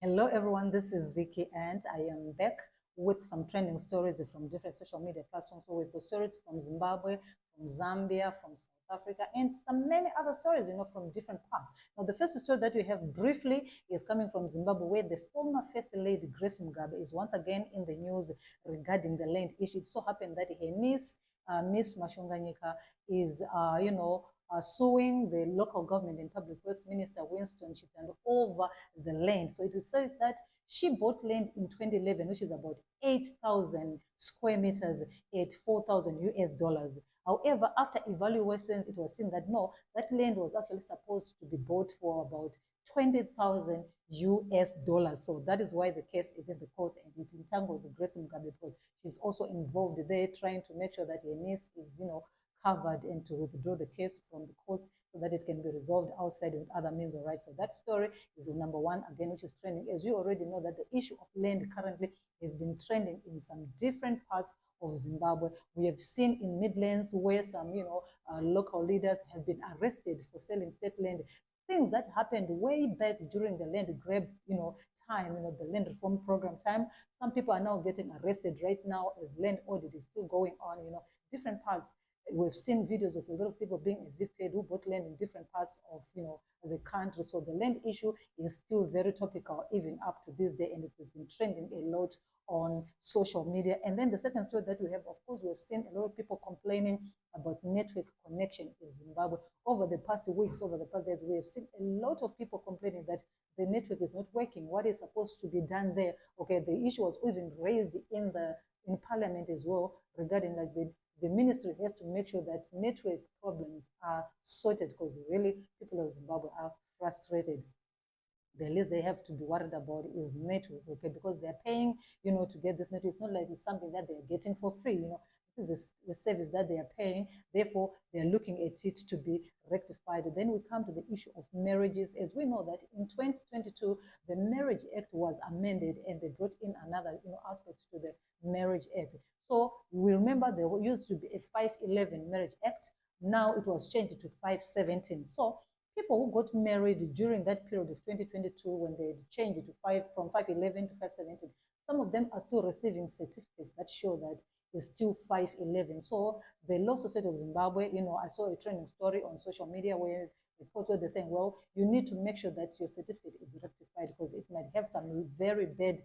Hello everyone, this is Ziki and I am back with some trending stories from different social media platforms. So we've got stories from Zimbabwe, from Zambia, from South Africa, and some many other stories, from different parts. Now, the first story that we have briefly is coming from Zimbabwe, where the former First Lady Grace Mugabe is once again in the news regarding the land issue. It so happened that her niece, Miss Mashunganyika, is, suing the local government and public works minister Winston Chitando over the land. So it says that she bought land in 2011, which is about 8,000 square meters at 4,000 US dollars. However, after evaluations, it was seen that no, that land was actually supposed to be bought for about 20,000 US dollars. So that is why the case is in the court and it entangles Grace Mugabe because she's also involved there trying to make sure that her niece is, covered and to withdraw the case from the courts so that it can be resolved outside with other means of right. So that story is the number one, again, which is trending. As you already know, that the issue of land currently has been trending in some different parts of Zimbabwe. We have seen in Midlands where some, local leaders have been arrested for selling state land. Things that happened way back during the land grab, time, the land reform program time. Some people are now getting arrested right now as land audit is still going on, different parts. We've seen videos of a lot of people being evicted who bought land in different parts of the country. So the land issue is still very topical even up to this day, and it has been trending a lot on social media. And then the second story that we have, of course, we've seen a lot of people complaining about network connection in Zimbabwe. Over the past weeks, over the past days, we have seen a lot of people complaining that the network is not working. What is supposed to be done there? Okay, the issue was even raised in Parliament as well regarding like the ministry has to make sure that network problems are sorted because really people of Zimbabwe are frustrated. The least they have to be worried about is network, okay, because they're paying, to get this network. It's not like it's something that they're getting for free, This is a service that they are paying, therefore they're looking at it to be rectified. Then we come to the issue of marriages. As we know that in 2022, the Marriage Act was amended and they brought in another, aspect to the Marriage Act. So we remember there used to be a 511 Marriage Act. Now it was changed to 517. So people who got married during that period of 2022 when they changed it to from 511 to 517, some of them are still receiving certificates that show that it's still 511. So the Law Society of Zimbabwe, I saw a trending story on social media where they're saying, well, you need to make sure that your certificate is rectified because it might have some very bad,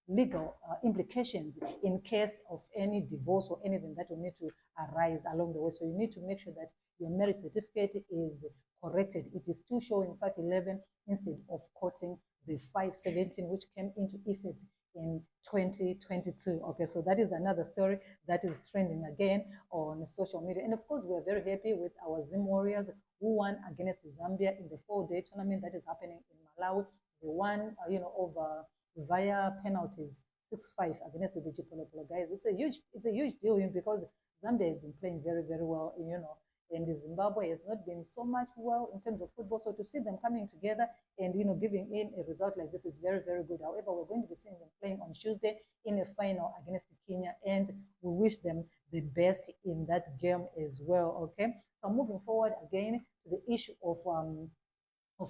legal implications in case of any divorce or anything that will need to arise along the way. So you need to make sure that your marriage certificate is corrected. It is still showing 511 instead of quoting the 517, which came into effect in 2022. Okay, so that is another story that is trending again on social media. And of course, we're very happy with our Zim Warriors who won against Zambia in the 4-day tournament that is happening in Malawi. They won, over via penalties, 6-5 against the Chipolopolo guys. It's a huge deal because Zambia has been playing very, very well, and Zimbabwe has not been so much well in terms of football. So to see them coming together and giving in a result like this is very, very good. However, we're going to be seeing them playing on Tuesday in a final against Kenya, and we wish them the best in that game as well. Okay. So moving forward again to the issue of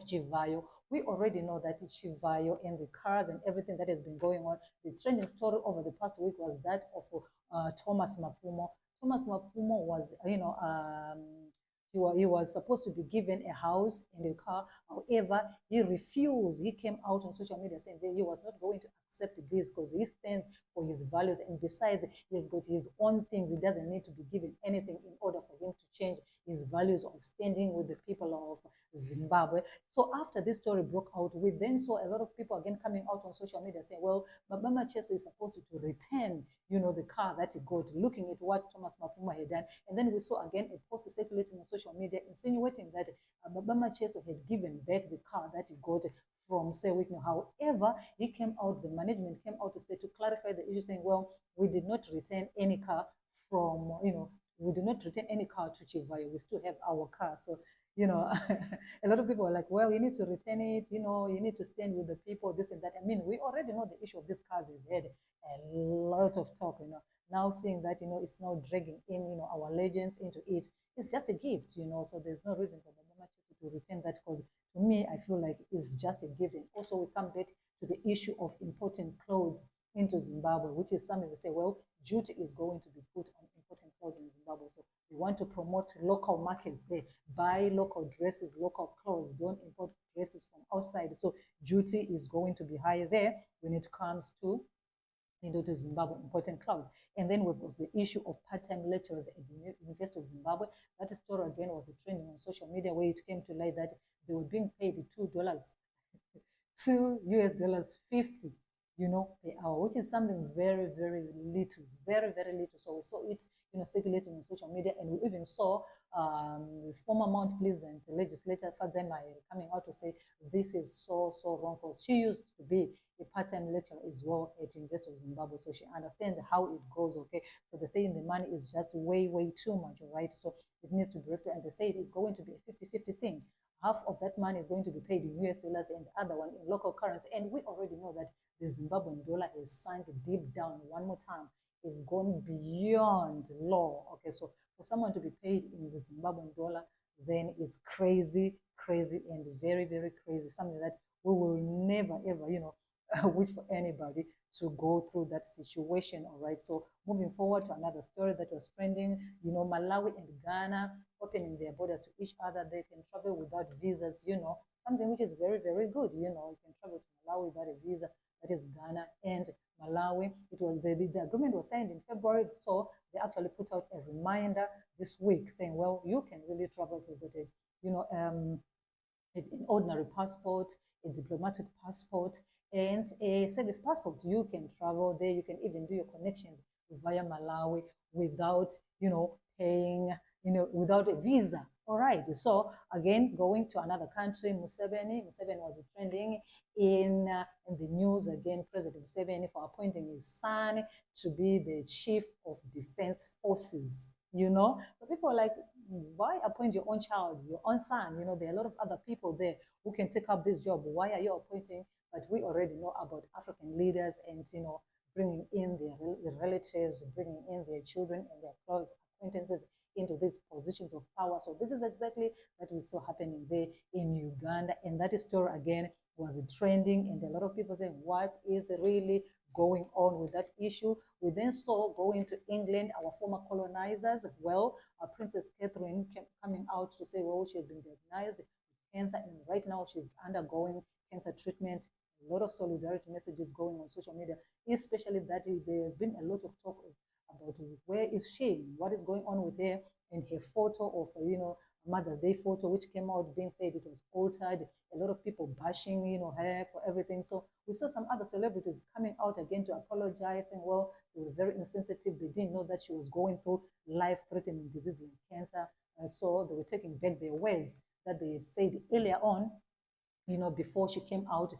Chivayo. We already know that Chivayo and the cars and everything that has been going on. The trending story over the past week was that of Thomas Mapfumo. Thomas Mapfumo was, he was supposed to be given a house and a car. However, he refused. He came out on social media saying that he was not going to accept this because he stands for his values. And besides, he's got his own things. He doesn't need to be given anything in order for him to change his values of standing with the people of Zimbabwe. So after this story broke out, we then saw a lot of people again coming out on social media saying, well, Mama Cheso is supposed to return, the car that he got, looking at what Thomas Mapfumo had done. And then we saw again a post circulating on social media insinuating that Mama Cheso had given back the car that he got from Sewikno. However, he came out, the management came out to say, to clarify the issue, saying, well, we did not return any car from, we did not return any car to Chivayo. We still have our car. So, a lot of people are like, well, you need to return it, you need to stand with the people, this and that. I mean, we already know the issue of these cars has had a lot of talk, Now seeing that, it's now dragging in, our legends into it. It's just a gift, so there's no reason for the Mama to return that because to me, I feel like it's just a given. Also, we come back to the issue of importing clothes into Zimbabwe, which is something they say, well, duty is going to be put on importing clothes in Zimbabwe. So they want to promote local markets there, buy local dresses, local clothes, don't import dresses from outside. So duty is going to be higher there when it comes to to Zimbabwe importing clothes. And then there was the issue of part-time lecturers at the University of Zimbabwe. That story again was trending on social media where it came to light that they were being paid $2, $2.50, per hour, which is something very, very little, very, very little. So we saw it, circulating on social media, and we even saw former Mount Pleasant legislator Fadzema coming out to say this is so, so wrong, because she used to be a part-time lecturer as well at University of Zimbabwe, so she understands how it goes. Okay, so they're saying the money is just way, way too much, all right? So it needs to be rectified, and they say it is going to be a 50-50 thing. Half of that money is going to be paid in US dollars and the other one in local currency. And we already know that the Zimbabwean dollar is sunk deep down one more time. It's gone beyond law. Okay, so for someone to be paid in the Zimbabwean dollar, then it's crazy, crazy, and very, very crazy. Something that we will never, ever, wish for anybody to go through that situation. All right, so moving forward to another story that was trending, Malawi and Ghana opening their borders to each other. They can travel without visas, something which is very, very good. You can travel to Malawi without a visa. That is Ghana and Malawi. It was the agreement was signed in February, so they actually put out a reminder this week saying, well, you can really travel if you got an ordinary passport, a diplomatic passport, and a service passport. You can travel there. You can even do your connections via Malawi without, paying, without a visa. All right. So again, going to another country, Museveni was trending in the news again. President Museveni for appointing his son to be the chief of defense forces. So people are like, why appoint your own child, your own son? There are a lot of other people there who can take up this job. Why are you appointing? But we already know about African leaders and, bringing in their relatives, bringing in their children and their close acquaintances into these positions of power. So this is exactly what we saw happening there in Uganda. And that story again was trending, and a lot of people saying, what is really going on with that issue? We then saw going to England, our former colonizers. Well, Princess Catherine coming out to say, well, she has been diagnosed with cancer, and right now she's undergoing cancer treatment. A lot of solidarity messages going on social media, especially that there's been a lot of talk about where is she, what is going on with her, and her photo of, Mother's Day photo, which came out being said it was altered. A lot of people bashing, her for everything. So we saw some other celebrities coming out again to apologize, saying, well, they were very insensitive. They didn't know that she was going through life-threatening disease like cancer. So they were taking back their words that they had said earlier on, before she came out to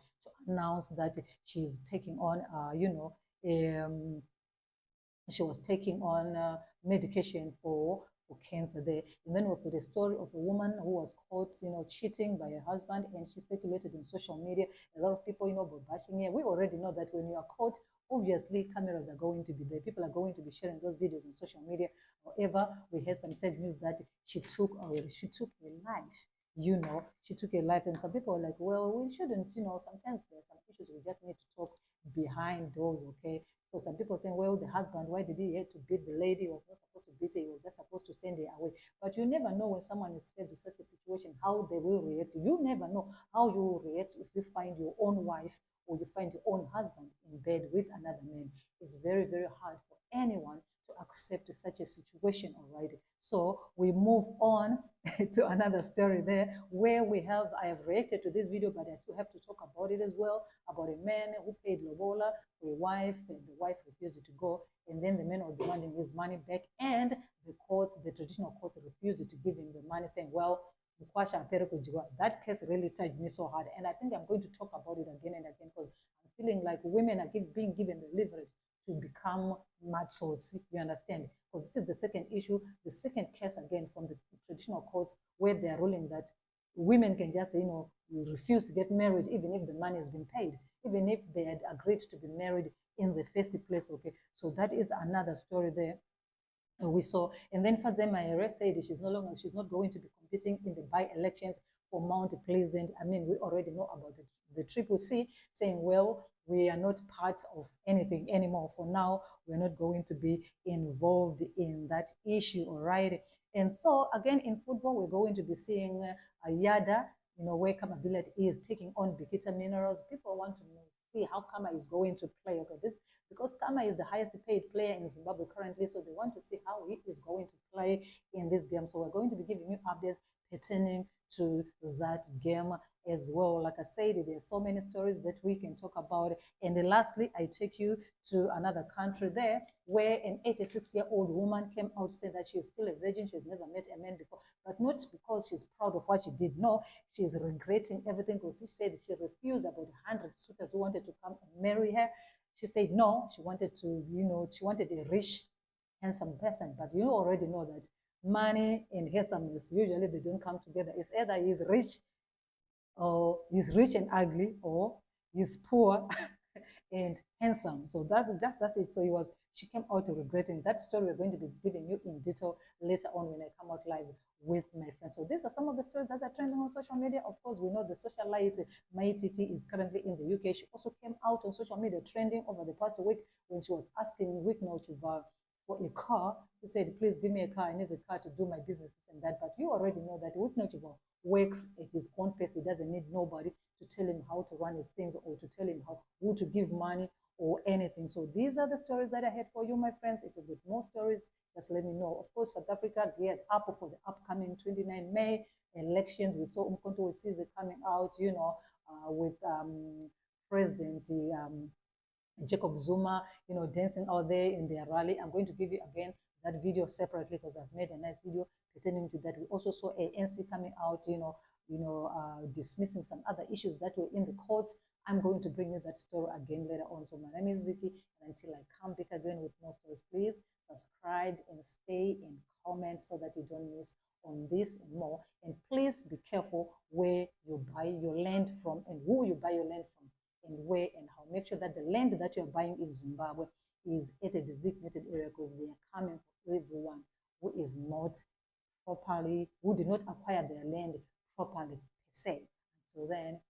announce that she's taking on, she was taking on medication for cancer there. And then we've got a story of a woman who was caught, cheating by her husband, and she circulated in social media. A lot of people, were bashing her. We already know that when you are caught, obviously cameras are going to be there. People are going to be sharing those videos on social media. However, we had some sad news that she took a life. She took a life, and some people are like, well, we shouldn't, sometimes there are some issues we just need to talk behind doors, okay? So some people saying, well, the husband, why did he have to beat the lady? He was not supposed to beat her. He was just supposed to send her away. But you never know when someone is faced with such a situation, how they will react. You never know how you will react if you find your own wife or you find your own husband in bed with another man. It's very, very hard for anyone to accept such a situation already. So we move on to another story there where I have reacted to this video, but I still have to talk about it as well, about a man who paid lobola for a wife, and the wife refused to go, and then the man was demanding his money back, and the traditional courts refused to give him the money, saying, well, that case really touched me so hard, and I think I'm going to talk about it again and again because I'm feeling like women are being given the leverage to become matzos, you understand? Because this is the second issue, the second case again from the traditional courts where they are ruling that women can just, refuse to get married even if the money has been paid, even if they had agreed to be married in the first place, okay? So that is another story there. We saw, and then Fadzema said she's not going to be competing in the by-elections for Mount Pleasant. I mean, we already know about the Triple C saying, well, we are not part of anything anymore. For now, we're not going to be involved in that issue, all right? And so, again, in football, we're going to be seeing Yada, where Kama Billet is taking on Bikita Minerals. People want to see how Kama is going to play. Okay, this because Kama is the highest paid player in Zimbabwe currently, so they want to see how he is going to play in this game. So we're going to be giving you updates pertaining to that game as well. Like I said, there's so many stories that we can talk about. And then lastly, I take you to another country there where an 86-year-old woman came out saying that she's still a virgin. She's never met a man before, but not because she's proud of what she did. No, she's regretting everything because she said she refused about 100 suitors who wanted to come and marry her. She said no, she wanted to, she wanted a rich, handsome person. But you already know that money and handsomeness, usually they don't come together. It's either he's rich or he's rich and ugly, or he's poor and handsome. So that's it. So she came out regretting. That story we're going to be giving you in detail later on when I come out live with my friends. So these are some of the stories that are trending on social media. Of course, we know the socialite Maititi is currently in the UK. She also came out on social media trending over the past week when she was asking Wick Nochiva for a car. She said, please give me a car. I need a car to do my business, this and that. But you already know that Wick Nochiva works at his own pace. He doesn't need nobody to tell him how to run his things or to tell him who to give money or anything. So these are the stories that I had for you, my friends. If you get more stories, just let me know. Of course, South Africa geared up for the upcoming 29 May elections. We saw Umkhonto we coming out, with President Jacob Zuma, dancing out there in their rally. I'm going to give you again that video separately because I've made a nice video pertaining to that. We also saw ANC coming out, dismissing some other issues that were in the courts. I'm going to bring you that story again later on. So my name is Ziki, and until I come back again with more stories, please subscribe and stay and comment so that you don't miss on this and more. And please be careful where you buy your land from and who you buy your land from and where and how. Make sure that the land that you're buying in Zimbabwe is at a designated area because they are coming for everyone who is not properly, who did not acquire their land properly per se. So then